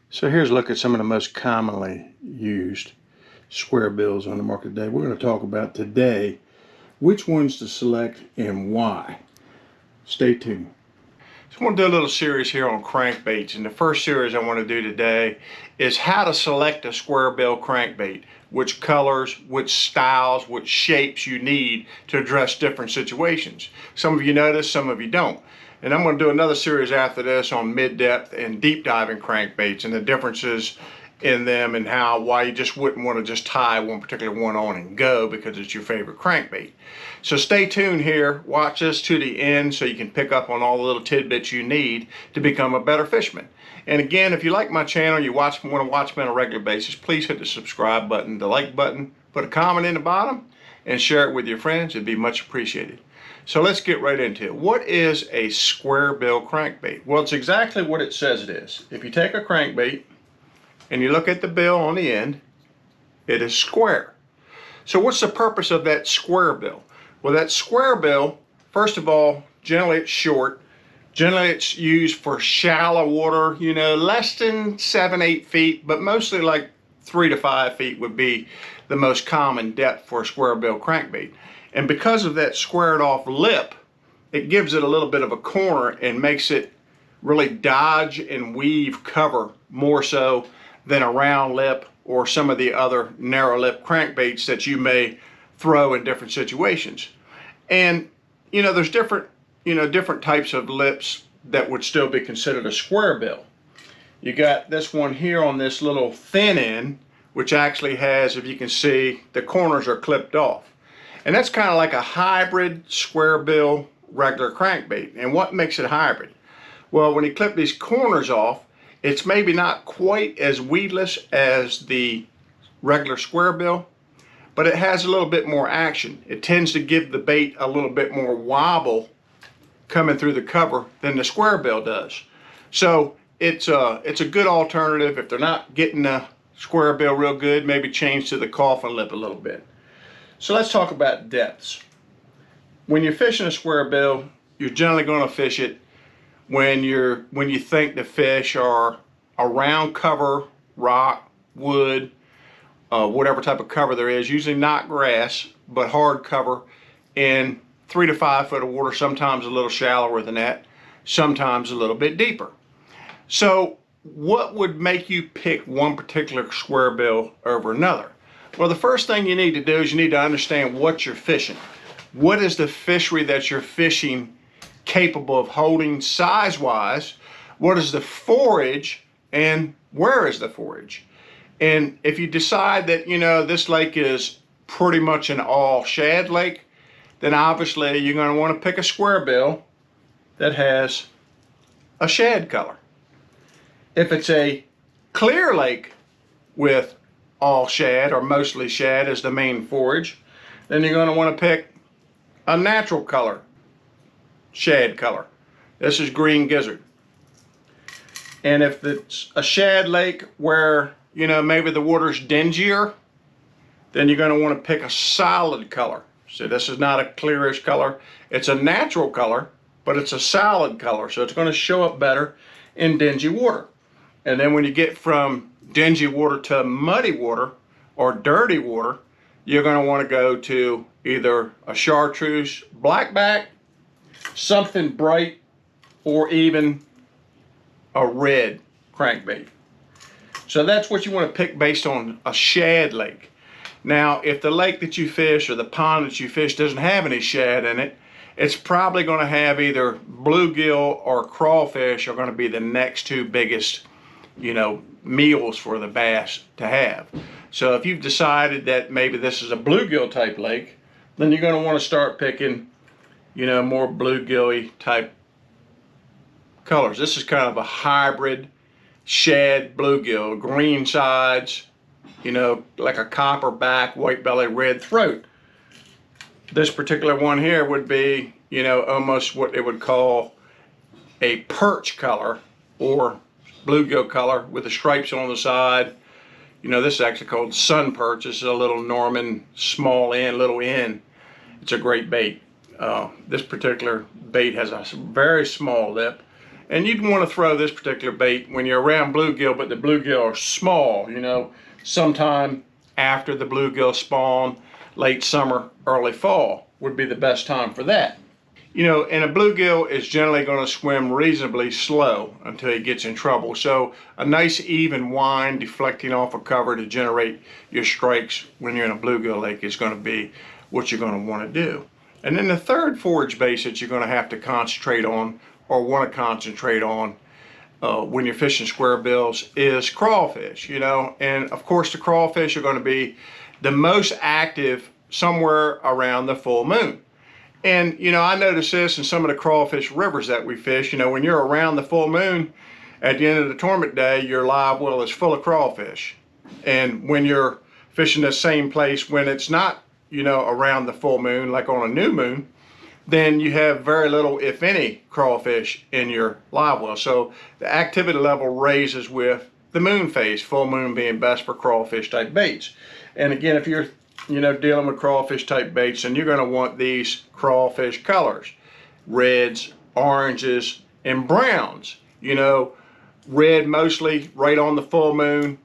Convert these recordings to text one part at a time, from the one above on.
So here's a look at some of the most commonly used square bills on the market today. We're going to talk about today which ones to select and why. Stay tuned. So I want to do a little series here on crankbaits, and the first series I want to do today is how to select a Squarebill crankbait, which colors, which styles, which shapes you need to address different situations. Some of you know this, some of you don't. And I'm going to do another series after this on mid-depth and deep diving crankbaits and the differences in them and why you just wouldn't want to just tie one particular one on and go because it's your favorite crankbait. So stay tuned here, watch this to the end so you can pick up on all the little tidbits you need to become a better fisherman. And again, if you like my channel, you want to watch me on a regular basis, please hit the subscribe button, the like button, put a comment in the bottom, and share it with your friends. It'd be much appreciated. So let's get right into it. What is a Squarebill crankbait? Well, it's exactly what it says it is. If you take a crankbait and you look at the bill on the end, it is square. So what's the purpose of that square bill? Well, that square bill, first of all, generally it's short. Generally it's used for shallow water, less than 7-8 feet, but mostly like 3 to 5 feet would be the most common depth for a Squarebill crankbait. And because of that squared off lip, it gives it a little bit of a corner and makes it really dodge and weave cover more so than a round lip or some of the other narrow lip crankbaits that you may throw in different situations. And there's different types of lips that would still be considered a Squarebill. You got this one here on this little thin end, which actually has, if you can see, the corners are clipped off. And that's kind of like a hybrid Squarebill regular crankbait. And what makes it hybrid? Well, when you clip these corners off, it's maybe not quite as weedless as the regular Squarebill, but it has a little bit more action. It tends to give the bait a little bit more wobble coming through the cover than the Squarebill does. So it's a good alternative. If they're not getting the Squarebill real good, maybe change to the coffin lip a little bit. So let's talk about depths. When you're fishing a Squarebill, you're generally going to fish it when you think the fish are around cover, rock, wood, whatever type of cover there is, usually not grass, but hard cover in 3 to 5 foot of water, sometimes a little shallower than that, sometimes a little bit deeper. So what would make you pick one particular Squarebill over another? Well, the first thing you need to do is you need to understand what you're fishing. What is the fishery that you're fishing capable of holding size-wise? What is the forage and where is the forage? And if you decide that, this lake is pretty much an all shad lake, then obviously you're going to want to pick a Squarebill that has a shad color. If it's a clear lake with all shad or mostly shad as the main forage, then you're going to want to pick a natural color, shad color. This is green gizzard. And if it's a shad lake where, maybe the water's dingier, then you're going to want to pick a solid color. So this is not a clearish color. It's a natural color, but it's a solid color. So it's going to show up better in dingy water. And then when you get from dingy water to muddy water or dirty water, you're going to want to go to either a chartreuse blackback, something bright, or even a red crankbait. So that's what you want to pick based on a shad lake. Now, if the lake that you fish or the pond that you fish doesn't have any shad in it, it's probably going to have either bluegill or crawfish are going to be the next two biggest meals for the bass to have. So if you've decided that maybe this is a bluegill type lake, then you're going to want to start picking, more bluegill-y type colors. This is kind of a hybrid shad bluegill, green sides, like a copper back, white belly, red throat. This particular one here would be, almost what they would call a perch color or bluegill color with the stripes on the side. This is actually called sun perch. This is a little Norman small end, little end. It's a great bait. This particular bait has a very small lip And you'd want to throw this particular bait when you're around bluegill, but the bluegill are small, sometime after the bluegill spawn, late summer, early fall would be the best time for that. And a bluegill is generally going to swim reasonably slow until he gets in trouble. So a nice even wind deflecting off a cover to generate your strikes when you're in a bluegill lake is going to be what you're going to want to do. And then the third forage base that you're going to have to concentrate on or want to concentrate on when you're fishing square bills is crawfish, and of course the crawfish are going to be the most active somewhere around the full moon. And I noticed this in some of the crawfish rivers that we fish. When you're around the full moon at the end of the tournament day, your live well is full of crawfish. And when you're fishing the same place when it's not around the full moon, like on a new moon, then you have very little, if any, crawfish in your live well. So the activity level raises with the moon phase, full moon being best for crawfish type baits. And again, if you're dealing with crawfish type baits, and you're going to want these crawfish colors: reds, oranges, and browns. Red mostly right on the full moon,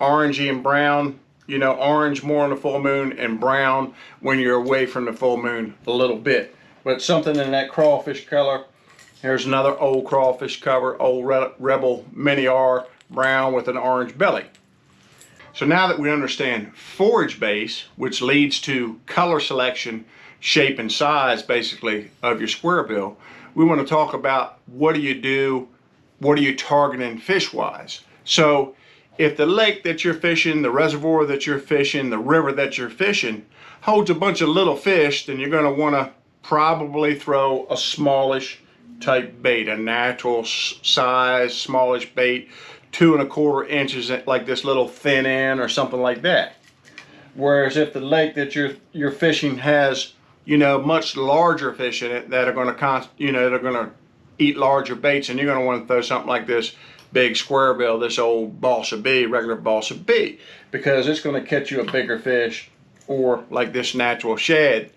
orangey and brown, orange more on the full moon, and brown when you're away from the full moon a little bit. But something in that crawfish color. Here's another old crawfish cover, old Rebel Mini R, brown with an orange belly. So now that we understand forage base, which leads to color selection, shape, and size basically of your square bill, we want to talk about what are you targeting fish-wise. So if the lake that you're fishing, the reservoir that you're fishing, the river that you're fishing holds a bunch of little fish, then you're going to want to probably throw a smallish type bait, a natural size smallish bait, 2 1/4 inches, like this little thin end or something like that. Whereas if the lake that you're fishing has much larger fish in it that are going to eat larger baits, and you're going to want to throw something like this big square bill, this old balsa B, regular balsa B, because it's going to catch you a bigger fish, or like this natural shad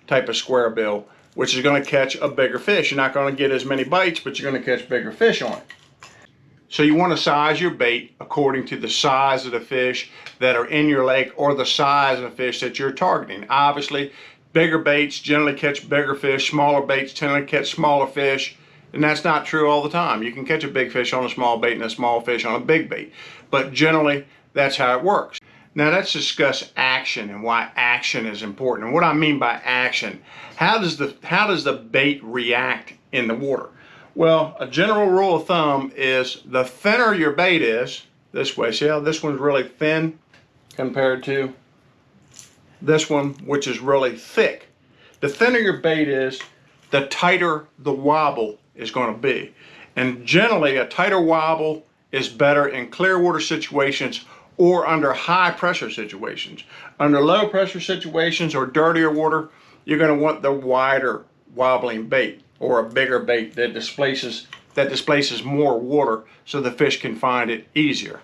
type of square bill, which is going to catch a bigger fish. You're not going to get as many bites, but you're going to catch bigger fish on it. So you want to size your bait according to the size of the fish that are in your lake or the size of the fish that you're targeting. Obviously, bigger baits generally catch bigger fish, smaller baits tend to catch smaller fish, and that's not true all the time. You can catch a big fish on a small bait and a small fish on a big bait, but generally that's how it works. Now let's discuss action and why action is important. And what I mean by action, how does the bait react in the water? Well, a general rule of thumb is the thinner your bait is, this way, see how this one's really thin compared to this one, which is really thick. The thinner your bait is, the tighter the wobble is going to be. And generally, a tighter wobble is better in clear water situations or under high pressure situations. Under low pressure situations or dirtier water, you're going to want the wider wobbling bait, or a bigger bait that displaces more water so the fish can find it easier.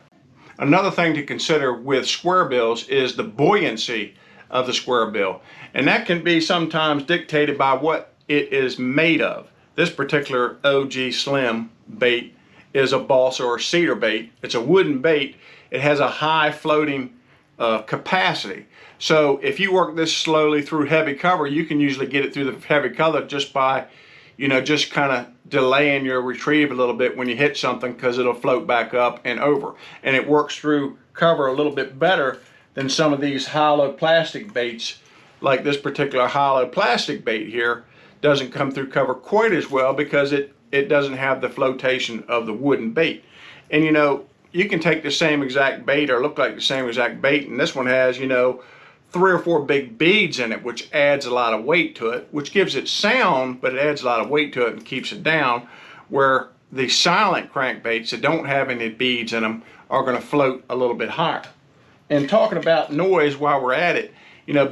Another thing to consider with square bills is the buoyancy of the square bill, and that can be sometimes dictated by what it is made of. This particular OG Slim bait is a balsa or cedar bait. It's a wooden bait. It has a high floating capacity. So if you work this slowly through heavy cover, you can usually get it through the heavy cover just by just kind of delaying your retrieve a little bit when you hit something, because it'll float back up and over. And it works through cover a little bit better than some of these hollow plastic baits. Like this particular hollow plastic bait here doesn't come through cover quite as well because it doesn't have the flotation of the wooden bait. And you can take the same exact bait or look like the same exact bait, and this one has 3 or 4 big beads in it, which adds a lot of weight to it, which gives it sound, but it adds a lot of weight to it and keeps it down, where the silent crankbaits that don't have any beads in them are going to float a little bit higher. And talking about noise while we're at it,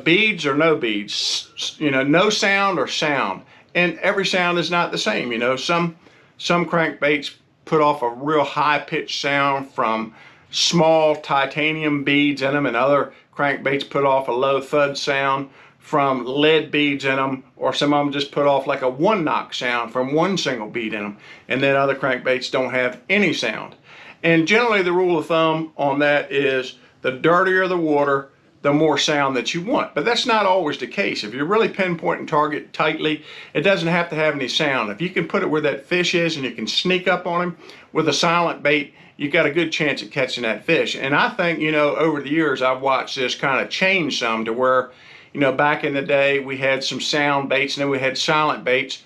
beads or no beads, no sound or sound, and every sound is not the same. Some crankbaits put off a real high-pitched sound from small titanium beads in them, and other crankbaits put off a low thud sound from lead beads in them, or some of them just put off like a one knock sound from one single bead in them, and then other crankbaits don't have any sound. And generally the rule of thumb on that is the dirtier the water, the more sound that you want. But that's not always the case. If you really pinpoint and target tightly, it doesn't have to have any sound. If you can put it where that fish is and you can sneak up on him with a silent bait, you got a good chance at catching that fish. And I think, you know, over the years I've watched this kind of change some to where, you know, back in the day we had some sound baits and then we had silent baits,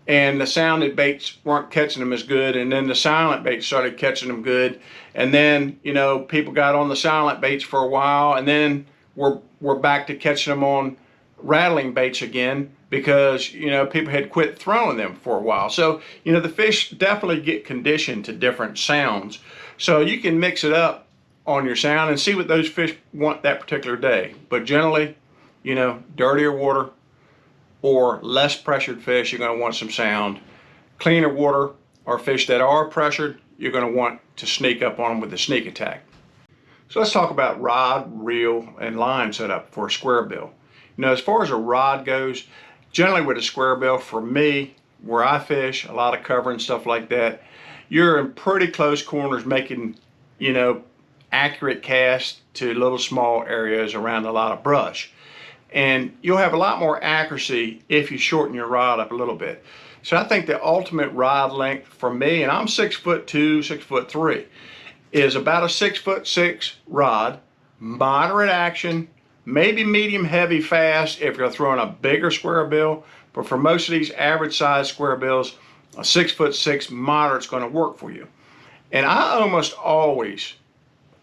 and the sounded baits weren't catching them as good, and then the silent baits started catching them good, and then, you know, people got on the silent baits for a while, and then we're back to catching them on rattling baits again because, you know, people had quit throwing them for a while. So, you know, the fish definitely get conditioned to different sounds. So you can mix it up on your sound and see what those fish want that particular day. But generally, you know, dirtier water or less pressured fish, you're going to want some sound. Cleaner water or fish that are pressured, you're going to want to sneak up on them with a sneak attack. So let's talk about rod, reel, and line setup for a squarebill. You know, as far as a rod goes, generally with a squarebill, for me, where I fish, a lot of cover and stuff like that, you're in pretty close corners making, you know, accurate casts to little small areas around a lot of brush. And you'll have a lot more accuracy if you shorten your rod up a little bit. So I think the ultimate rod length for me, and I'm 6'2", 6'3", is about a 6'6" rod, moderate action, maybe medium heavy fast if you're throwing a bigger squarebill, but for most of these average size squarebills, a 6'6" moderate's going to work for you. And I almost always,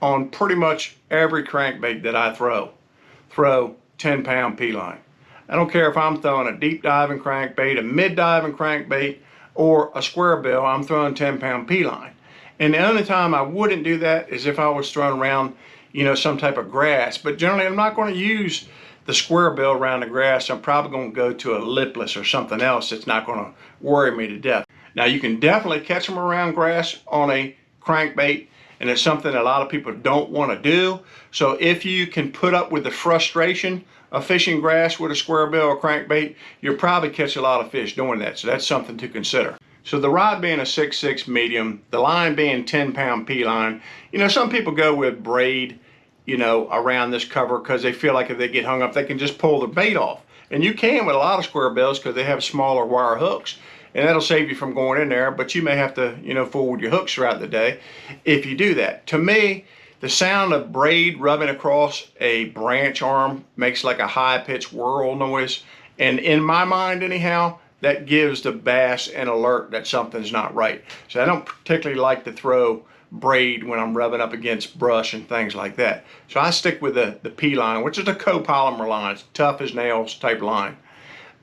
on pretty much every crankbait that I throw 10-pound P-line. I don't care if I'm throwing a deep diving crankbait, a mid diving crankbait, or a squarebill, I'm throwing 10-pound P-line. And the only time I wouldn't do that is if I was throwing around, you know, some type of grass. But generally I'm not going to use the squarebill around the grass. I'm probably going to go to a lipless or something else that's not going to worry me to death. Now you can definitely catch them around grass on a crankbait, and it's something that a lot of people don't want to do. So if you can put up with the frustration of fishing grass with a squarebill or crankbait, you'll probably catch a lot of fish doing that. So that's something to consider. So the rod being a 6'6" medium, the line being 10-pound P-line, you know, some people go with braid, you know, around this cover because they feel like if they get hung up, they can just pull the bait off. And you can with a lot of squarebills because they have smaller wire hooks, and that'll save you from going in there, but you may have to, you know, fool with your hooks throughout the day if you do that. To me, the sound of braid rubbing across a branch arm makes like a high-pitched whirl noise, and in my mind anyhow, that gives the bass an alert that something's not right. So I don't particularly like to throw braid when I'm rubbing up against brush and things like that. So I stick with the P-line, which is a copolymer line. It's tough as nails type line.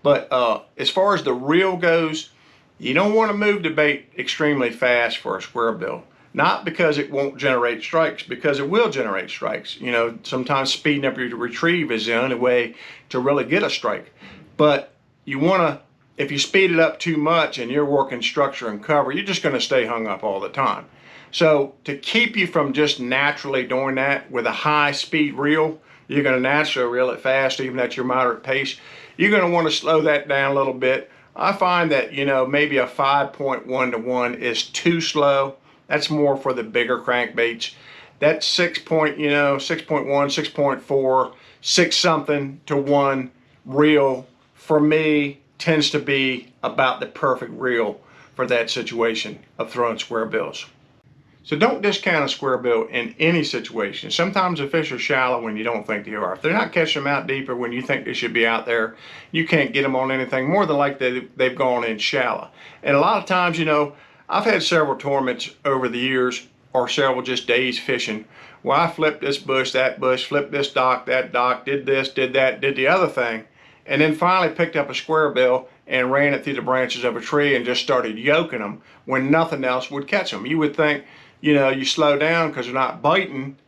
But as far as the reel goes, you don't want to move the bait extremely fast for a squarebill. Not because it won't generate strikes, because it will generate strikes. You know, sometimes speeding up your retrieve is the only way to really get a strike. But you want to, if you speed it up too much and you're working structure and cover, you're just going to stay hung up all the time. So to keep you from just naturally doing that with a high speed reel, you're going to naturally reel it fast even at your moderate pace. You're going to want to slow that down a little bit. I find that, you know, maybe a 5.1 to 1 is too slow. That's more for the bigger crankbaits. That 6.1, 6.4, 6 something to 1 reel for me tends to be about the perfect reel for that situation of throwing squarebills. So don't discount a squarebill in any situation. Sometimes the fish are shallow when you don't think they are. If they're not catching them out deeper when you think they should be out there, you can't get them on anything. More than likely they've gone in shallow. And a lot of times, you know, I've had several tournaments over the years, or several just days fishing, where I flipped this bush, that bush, flipped this dock, that dock, did this, did that, did the other thing, and then finally picked up a squarebill and ran it through the branches of a tree and just started yoking them when nothing else would catch them. You would think, you know, you slow down because they're not biting,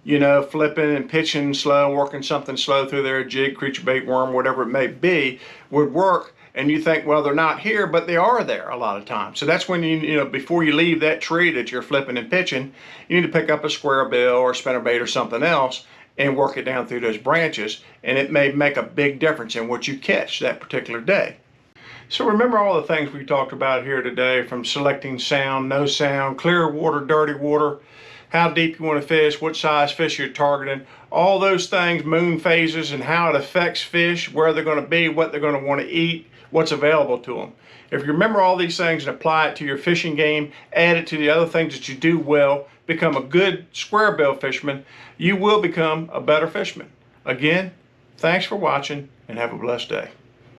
you know, flipping and pitching slow, working something slow through there, a jig, creature bait, worm, whatever it may be, would work. And you think, well, they're not here, but they are there a lot of times. So that's when you know, before you leave that tree that you're flipping and pitching, you need to pick up a squarebill or a spinnerbait or something else and work it down through those branches, and it may make a big difference in what you catch that particular day. So remember all the things we talked about here today, from selecting sound, no sound, clear water, dirty water, how deep you want to fish, what size fish you're targeting, all those things, moon phases and how it affects fish, where they're going to be, what they're going to want to eat, what's available to them. If you remember all these things and apply it to your fishing game, add it to the other things that you do well, become a good square bill fisherman, you will become a better fisherman. Again, thanks for watching and have a blessed day.